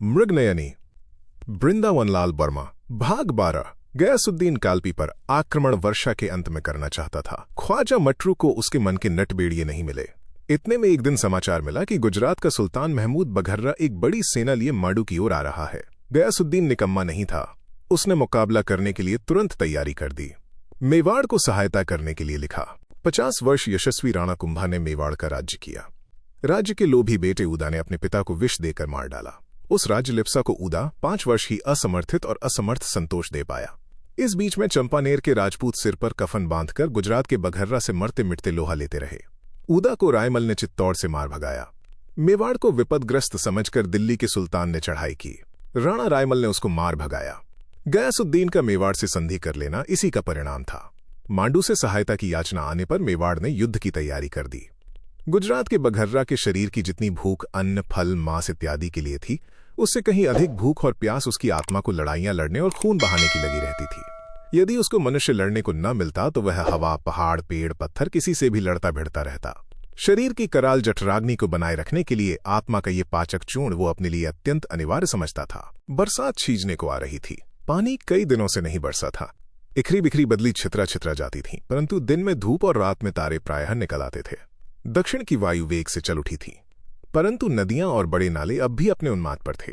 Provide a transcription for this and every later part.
मृगनयनी। बृंदावनलाल वर्मा। भाग 12। गयासुद्दीन कालपी पर आक्रमण वर्षा के अंत में करना चाहता था। ख्वाजा मटरू को उसके मन के नटबेड़िए नहीं मिले। इतने में एक दिन समाचार मिला कि गुजरात का सुल्तान महमूद बघर्रा एक बड़ी सेना लिए मांडू की ओर आ रहा है। गयासुद्दीन निकम्मा नहीं था। उसने मुकाबला करने के लिए तुरंत तैयारी कर दी। मेवाड़ को सहायता करने के लिए लिखा। 50 वर्ष यशस्वी राणा कुंभा ने मेवाड़ का राज्य किया। राज्य के लोभी बेटे उदा ने अपने पिता को विष देकर मार डाला। उस राज्य लिप्सा को उदा 5 वर्ष ही असमर्थित और असमर्थ संतोष दे पाया। इस बीच में चंपानेर के राजपूत सिर पर कफन बांधकर गुजरात के बघर्रा से मरते मिटते लोहा लेते रहे। उदा को रायमल ने चित्तौड़ से मार भगाया। मेवाड़ को विपदग्रस्त समझकर दिल्ली के सुल्तान ने चढ़ाई की। राणा रायमल ने उसको मार भगाया। गयासुद्दीन का मेवाड़ से संधि कर लेना इसी का परिणाम था। मांडू से सहायता की याचना आने पर मेवाड़ ने युद्ध की तैयारी कर दी। गुजरात के बघर्रा के शरीर की जितनी भूख अन्न फल मांस इत्यादि के लिए थी, उससे कहीं अधिक भूख और प्यास उसकी आत्मा को लड़ाइयां लड़ने और खून बहाने की लगी रहती थी। यदि उसको मनुष्य लड़ने को न मिलता तो वह हवा पहाड़ पेड़ पत्थर किसी से भी लड़ता भिड़ता रहता। शरीर की कराल जठराग्नि को बनाए रखने के लिए आत्मा का ये पाचक चूर्ण वो अपने लिए अत्यंत अनिवार्य समझता था। बरसात छींचने को आ रही थी। पानी कई दिनों से नहीं बरसा था। इखरी बिखरी बदली छितरा छितरा जाती थी, परंतु दिन में धूप और रात में तारे प्रायः निकल आते थे। दक्षिण की वायु वेग से चल उठी थी, परंतु नदियां और बड़े नाले अब भी अपने उन्माद पर थे।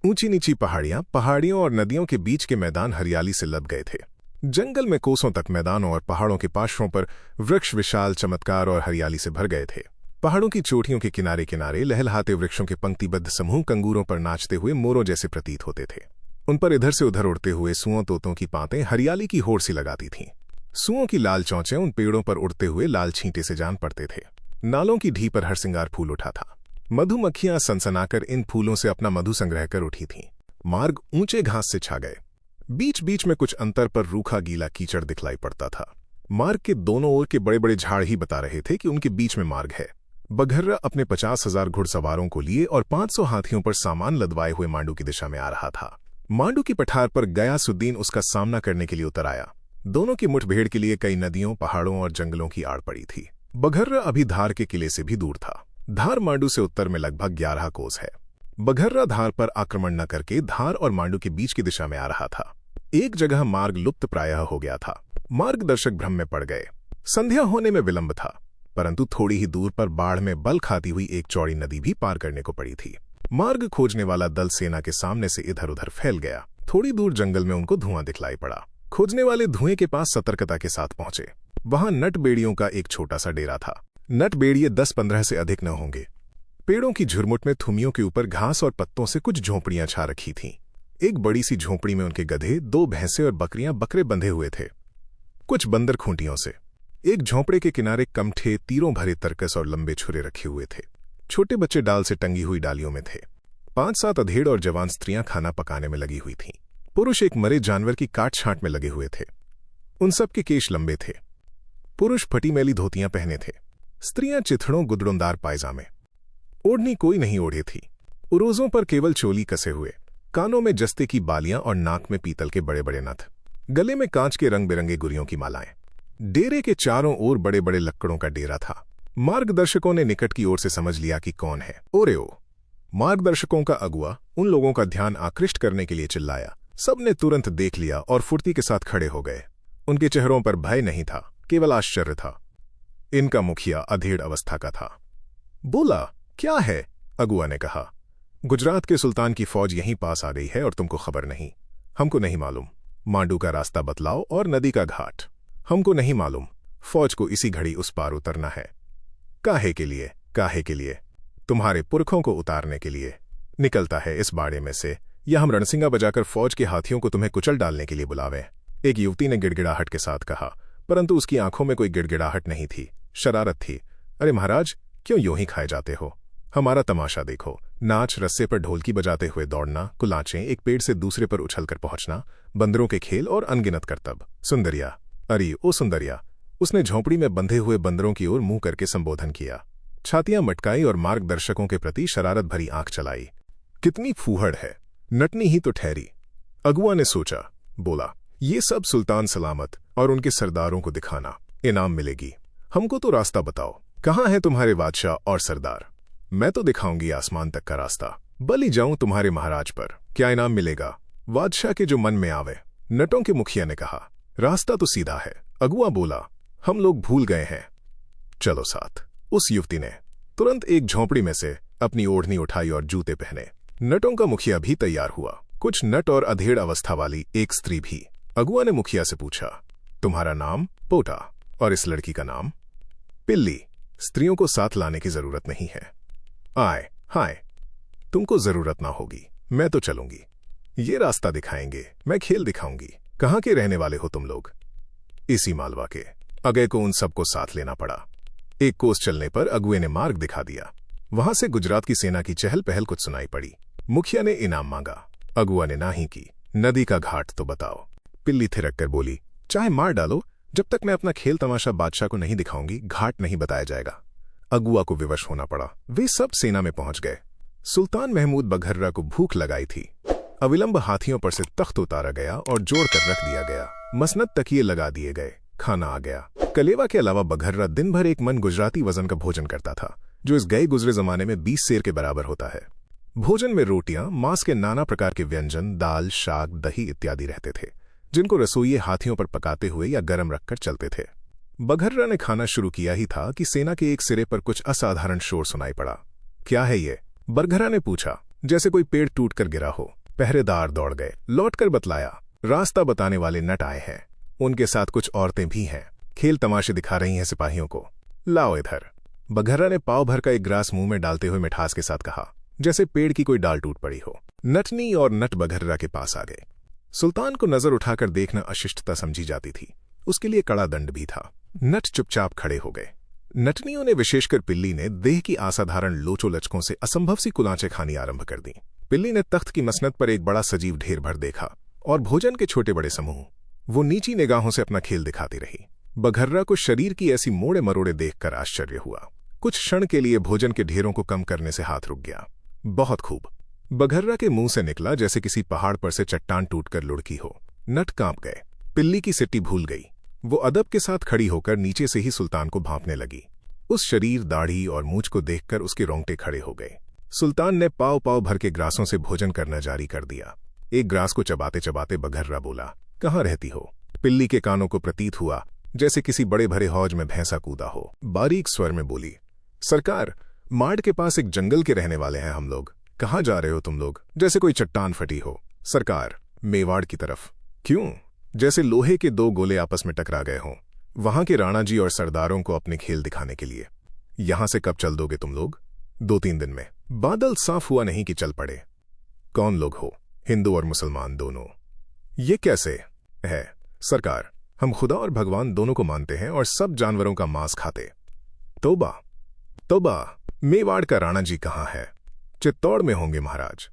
ऊंची नीची पहाड़ियों और नदियों के बीच के मैदान हरियाली से लद गए थे। जंगल में कोसों तक मैदानों और पहाड़ों के पार्श्वों पर वृक्ष विशाल चमत्कार और हरियाली से भर गए थे। पहाड़ों की चोटियों के किनारे किनारे लहलहाते वृक्षों के पंक्तिबद्ध समूह कंगूरों पर नाचते हुए मोरों जैसे प्रतीत होते थे। उन पर इधर से उधर उड़ते हुए सुओं तोतों की पातें हरियाली की होड़ सी लगाती थीं। सुओं की लाल चौंचें उन पेड़ों पर उड़ते हुए लाल छींटे से जान पड़ते थे। नालों की ढी पर हरसिंगार फूल उठा था। मधुमक्खियां सनसनाकर इन फूलों से अपना मधु संग्रह कर उठी थीं। मार्ग ऊंचे घास से छा गए। बीच बीच में कुछ अंतर पर रूखा गीला कीचड़ दिखलाई पड़ता था। मार्ग के दोनों ओर के बड़े बड़े झाड़ ही बता रहे थे कि उनके बीच में मार्ग है। बघर्रा अपने 50,000 घुड़सवारों को लिए और 500 हाथियों पर सामान लदवाए हुए मांडू की दिशा में आ रहा था। मांडू की पठार पर गयासुद्दीन उसका सामना करने के लिए उतर आया। दोनों की मुठभेड़ के लिए कई नदियों पहाड़ों और जंगलों की आड़ पड़ी थी। बघर्रा अभी धार के किले से भी दूर था। धार मांडू से उत्तर में लगभग 11 कोस है। बघर्रा धार पर आक्रमण न करके धार और मांडू के बीच की दिशा में आ रहा था। एक जगह मार्ग लुप्त प्रायः हो गया था। मार्गदर्शक भ्रम में पड़ गए। संध्या होने में विलंब था, परंतु थोड़ी ही दूर पर बाढ़ में बल खाती हुई एक चौड़ी नदी भी पार करने को पड़ी थी। मार्ग खोजने वाला दल सेना के सामने से इधर उधर फैल गया। थोड़ी दूर जंगल में उनको धुआं दिखलाई पड़ा। खोजने वाले धुएं के पास सतर्कता के साथ पहुंचे। वहां नटबेड़ियों का एक छोटा सा डेरा था। नटबेड़िए 10-15 से अधिक न होंगे। पेड़ों की झुरमुट में थुमियों के ऊपर घास और पत्तों से कुछ झोंपड़ियां छा रखी थीं। एक बड़ी सी झोंपड़ी में उनके गधे 2 भैंसे और बकरे बंधे हुए थे, कुछ बंदर खूंटियों से। एक झोंपड़े के किनारे कमठे तीरों भरे तरकस और लंबे छुरे रखे हुए थे। छोटे बच्चे डाल से टंगी हुई डालियों में थे। 5-7 अधेड़ और जवान स्त्रियां खाना पकाने में लगी हुई थीं। पुरुष एक मरे जानवर की काट छांट में लगे हुए थे। उन सब के केश लंबे थे। पुरुष फटी मैली धोतियां पहने थे। स्त्रियां चिथड़ों गुदड़ोंदार पायजामे। ओढ़नी कोई नहीं ओढ़े थी। उरोजों पर केवल चोली कसे हुए, कानों में जस्ते की बालियां और नाक में पीतल के बड़े बड़े नथ, गले में कांच के रंग बिरंगे गुरियों की मालाएं। डेरे के चारों ओर बड़े बड़े लक्कड़ों का डेरा था। मार्गदर्शकों ने निकट की ओर से समझ लिया कि कौन है। ओरेओ। मार्गदर्शकों का अगुआ उन लोगों का ध्यान आकृष्ट करने के लिए चिल्लाया। सबने तुरंत देख लिया और फुर्ती के साथ खड़े हो गए। उनके चेहरों पर भय नहीं था, केवल आश्चर्य था। इनका मुखिया अधेड़ अवस्था का था। बोला, क्या है? अगुआ ने कहा। गुजरात के सुल्तान की फौज यहीं पास आ गई है और तुमको खबर नहीं। हमको नहीं मालूम। मांडू का रास्ता बतलाओ और नदी का घाट। हमको नहीं मालूम। फौज को इसी घड़ी उस पार उतरना है। काहे के लिए? काहे के लिए? तुम्हारे पुरखों को उतारने के लिए। निकलता है इस बाड़े में से, या हम रणसिंगा बजाकर फौज के हाथियों को तुम्हें कुचल डालने के लिए बुलावें। एक युवती ने गिड़गिड़ाहट के साथ कहा, परंतु उसकी आंखों में कोई गिड़गिड़ाहट नहीं थी, शरारत थी। अरे महाराज, क्यों यूं ही खाए जाते हो? हमारा तमाशा देखो। नाच, रस्से पर ढोलकी बजाते हुए दौड़ना, कुलाचें, एक पेड़ से दूसरे पर उछलकर पहुंचना, बंदरों के खेल और अनगिनत करतब। सुंदरिया, अरे ओ सुंदरिया। उसने झोंपड़ी में बंधे हुए बंदरों की ओर मुंह करके संबोधन किया। छातियां मटकाई और मार्गदर्शकों के प्रति शरारत भरी आंख चलाई। कितनी फूहड़ है, नटनी ही तो ठहरी। अगुआ ने सोचा, बोला, ये सब सुल्तान सलामत और उनके सरदारों को दिखाना, इनाम मिलेगी। हमको तो रास्ता बताओ, कहाँ है तुम्हारे बादशाह और सरदार? मैं तो दिखाऊंगी आसमान तक का रास्ता। बलि जाऊं तुम्हारे महाराज पर, क्या इनाम मिलेगा? बादशाह के जो मन में आवे। नटों के मुखिया ने कहा, रास्ता तो सीधा है। अगुआ बोला, हम लोग भूल गए हैं, चलो साथ। उस युवती ने तुरंत एक झोंपड़ी में से अपनी ओढ़नी उठाई और जूते पहने। नटों का मुखिया भी तैयार हुआ, कुछ नट और अधेड़ अवस्था वाली एक स्त्री भी। अगुआ ने मुखिया से पूछा, तुम्हारा नाम? पोटा। और इस लड़की का नाम? पिल्ली। स्त्रियों को साथ लाने की जरूरत नहीं है। आए हाय, तुमको जरूरत ना होगी, मैं तो चलूंगी। ये रास्ता दिखाएंगे, मैं खेल दिखाऊंगी। कहाँ के रहने वाले हो तुम लोग? इसी मालवा के। अगय को उन सबको साथ लेना पड़ा। एक कोस चलने पर अगुए ने मार्ग दिखा दिया। वहां से गुजरात की सेना की चहल पहल कुछ सुनाई पड़ी। मुखिया ने इनाम मांगा, अगुआ ने नाही की। नदी का घाट तो बताओ। पिल्ली थिरक कर बोली, चाहे मार डालो, जब तक मैं अपना खेल तमाशा बादशाह को नहीं दिखाऊंगी, घाट नहीं बताया जाएगा। अगुआ को विवश होना पड़ा। वे सब सेना में पहुंच गए। सुल्तान महमूद बघर्रा को भूख लगाई थी। अविलंब हाथियों पर से तख्त उतारा गया और जोड़कर रख दिया गया। मसनद तकिए लगा दिए गए। खाना आ गया। कलेवा के अलावा बघर्रा दिन भर एक मन गुजराती वजन का भोजन करता था, जो इस गए गुजरे जमाने में 20 सेर के बराबर होता है। भोजन में रोटियां, मांस के नाना प्रकार के व्यंजन, दाल, शाक, दही इत्यादि रहते थे, जिनको रसोइये हाथियों पर पकाते हुए या गरम रखकर चलते थे। बघर्रा ने खाना शुरू किया ही था कि सेना के एक सिरे पर कुछ असाधारण शोर सुनाई पड़ा। क्या है ये? बघर्रा ने पूछा, जैसे कोई पेड़ टूटकर गिरा हो। पहरेदार दौड़ गए। लौटकर बतलाया, रास्ता बताने वाले नट आए हैं। उनके साथ कुछ औरतें भी हैं, खेल तमाशे दिखा रही हैं सिपाहियों को। लाओ इधर। बघर्रा ने पाव भर का एक ग्रास मुंह में डालते हुए मिठास के साथ कहा, जैसे पेड़ की कोई डाल टूट पड़ी हो। नटनी और नट बघर्रा के पास आ गए। सुल्तान को नजर उठाकर देखना अशिष्टता समझी जाती थी, उसके लिए कड़ा दंड भी था। नट चुपचाप खड़े हो गए। नटनियों ने, विशेषकर पिल्ली ने, देह की असाधारण लोचो लचकों से असंभव सी कुलांचें खानी आरंभ कर दी। पिल्ली ने तख्त की मसनद पर एक बड़ा सजीव ढेर भर देखा और भोजन के छोटे बड़े समूह। वो नीची निगाहों से अपना खेल दिखाती रही। बघर्रा को शरीर की ऐसी मोड़े मरोड़े देखकर आश्चर्य हुआ। कुछ क्षण के लिए भोजन के ढेरों को कम करने से हाथ रुक गया। बहुत खूब। बघर्रा के मुंह से निकला जैसे किसी पहाड़ पर से चट्टान टूटकर लुढ़की हो। नट कांप गए। पिल्ली की सिट्टी भूल गई। वो अदब के साथ खड़ी होकर नीचे से ही सुल्तान को भांपने लगी। उस शरीर, दाढ़ी और मूंछ को देखकर उसके रोंगटे खड़े हो गए। सुल्तान ने पाव पाव भर के ग्रासों से भोजन करना जारी कर दिया। एक ग्रास को चबाते चबाते बघर्रा बोला, कहाँ रहती हो? पिल्ली के कानों को प्रतीत हुआ जैसे किसी बड़े भरे हौज में भैंसा कूदा हो। बारीक स्वर में बोली, सरकार, माड़ के पास एक जंगल के रहने वाले हैं हम लोग। कहाँ जा रहे हो तुम लोग? जैसे कोई चट्टान फटी हो। सरकार, मेवाड़ की तरफ। क्यों? जैसे लोहे के दो गोले आपस में टकरा गए हों। वहां के राणा जी और सरदारों को अपने खेल दिखाने के लिए। यहां से कब चल दोगे तुम लोग? 2-3 दिन में। बादल साफ हुआ नहीं कि चल पड़े। कौन लोग हो? हिंदू और मुसलमान दोनों। ये कैसे है? सरकार, हम खुदा और भगवान दोनों को मानते हैं और सब जानवरों का मांस खाते। तौबा तौबा। मेवाड़ का राणा जी कहाँ है? चित्तौड़ में होंगे महाराज।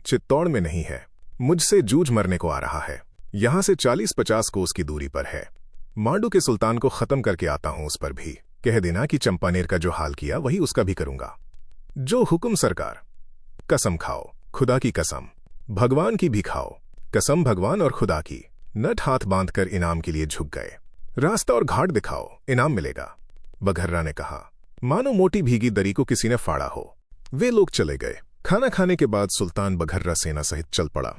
चित्तौड़ में नहीं है, मुझसे जूझ मरने को आ रहा है। यहां से 40-50 कोस की दूरी पर है। मांडू के सुल्तान को खत्म करके आता हूं उस पर भी। कह देना कि चंपानेर का जो हाल किया वही उसका भी करूंगा। जो हुक्म सरकार। कसम खाओ, खुदा की कसम। भगवान की भी खाओ। कसम भगवान और खुदा की। नट हाथ बांधकर इनाम के लिए झुक गए। रास्ता और घाट दिखाओ, इनाम मिलेगा। बघर्रा ने कहा, मानो मोटी भीगी दरी को किसी ने फाड़ा हो। वे लोग चले गए। खाना खाने के बाद सुल्तान बघर्रा सेना सहित चल पड़ा।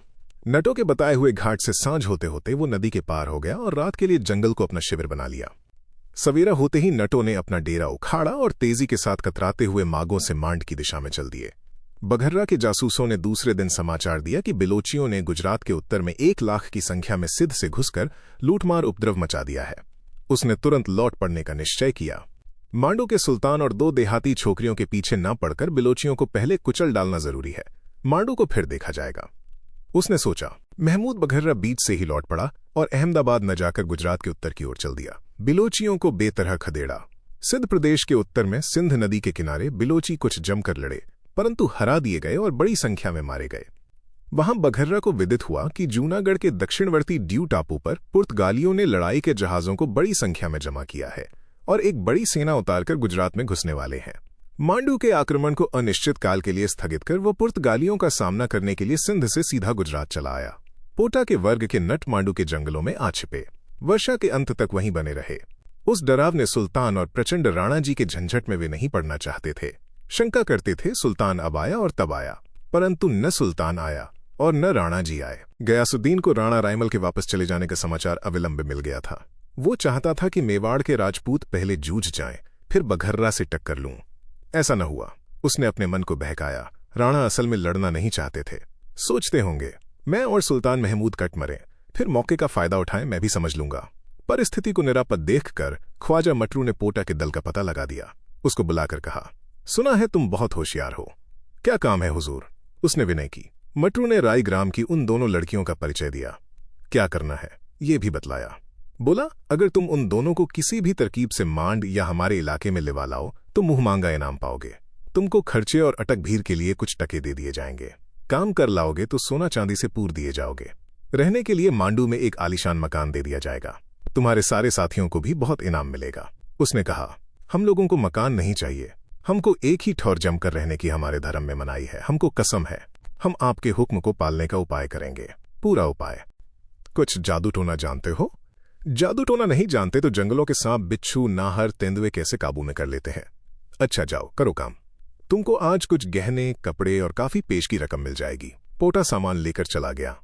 नटों के बताए हुए घाट से सांझ होते होते वो नदी के पार हो गया और रात के लिए जंगल को अपना शिविर बना लिया। सवेरा होते ही नटों ने अपना डेरा उखाड़ा और तेजी के साथ कतराते हुए मागों से मांड की दिशा में चल दिए। बघर्रा के जासूसों ने दूसरे दिन समाचार दिया कि बिलोचियों ने गुजरात के उत्तर में 1 लाख की संख्या में सिद्ध से घुसकर लूटमार उपद्रव मचा दिया है। उसने तुरंत लौट पड़ने का निश्चय किया। मांडू के सुल्तान और 2 देहाती छोकरियों के पीछे न पड़कर बिलोचियों को पहले कुचल डालना जरूरी है। मांडू को फिर देखा जाएगा, उसने सोचा। महमूद बघर्रा बीच से ही लौट पड़ा और अहमदाबाद न जाकर गुजरात के उत्तर की ओर चल दिया। बिलोचियों को बेतरह खदेड़ा। सिंध प्रदेश के उत्तर में सिंध नदी के किनारे बिलोची कुछ जमकर लड़े, परंतु हरा दिए गए और बड़ी संख्या में मारे गए। वहां बघर्रा को विदित हुआ कि जूनागढ़ के दक्षिणवर्ती ड्यू टापू पर पुर्तगालियों ने लड़ाई के जहाजों को बड़ी संख्या में जमा किया है और एक बड़ी सेना उतारकर गुजरात में घुसने वाले हैं। मांडू के आक्रमण को अनिश्चित काल के लिए स्थगित कर वो पुर्तगालियों का सामना करने के लिए सिंध से सीधा गुजरात चला आया। पोटा के वर्ग के नट मांडू के जंगलों में आ छिपे। वर्षा के अंत तक वहीं बने रहे। उस डरावने सुल्तान और प्रचंड राणा जी के झंझट में वे नहीं पड़ना चाहते थे। शंका करते थे सुल्तान अब आया और तब आया, परंतु न सुल्तान आया और न राणा जी आए। गयासुद्दीन को राणा रायमल के वापस चले जाने का समाचार अविलंब मिल गया था। वो चाहता था कि मेवाड़ के राजपूत पहले जूझ जाएं, फिर बघर्रा से टक्कर लूं। ऐसा न हुआ। उसने अपने मन को बहकाया। राणा असल में लड़ना नहीं चाहते थे। सोचते होंगे मैं और सुल्तान महमूद कट मरे, फिर मौके का फायदा उठाएं, मैं भी समझ लूंगा। परिस्थिति को निरापद देखकर ख्वाजा मटरू ने पोटा के दल का पता लगा दिया। उसको बुलाकर कहा, सुना है तुम बहुत होशियार हो, क्या काम है हुजूर? उसने विनय की। मटरू ने राय ग्राम की उन दोनों लड़कियों का परिचय दिया। क्या करना है ये भी बतलाया। बोला, अगर तुम उन दोनों को किसी भी तरकीब से मांड या हमारे इलाके में लिवा लाओ तो मुंह मांगा इनाम पाओगे। तुमको खर्चे और अटक भीड़ के लिए कुछ टके दे दिए जाएंगे। काम कर लाओगे तो सोना चांदी से पूर दिए जाओगे। रहने के लिए मांडू में एक आलीशान मकान दे दिया जाएगा। तुम्हारे सारे साथियों को भी बहुत इनाम मिलेगा। उसने कहा, हम लोगों को मकान नहीं चाहिए, हमको एक ही ठौर जमकर रहने की हमारे धर्म में मनाही है। हमको कसम है, हम आपके हुक्म को पालने का उपाय करेंगे, पूरा उपाय। कुछ जादू टोना जानते हो? जादू टोना नहीं जानते तो जंगलों के सांप, बिच्छू, नाहर, तेंदुए कैसे काबू में कर लेते हैं। अच्छा जाओ, करो काम। तुमको आज कुछ गहने, कपड़े और काफी पेश की रकम मिल जाएगी। पोटा सामान लेकर चला गया।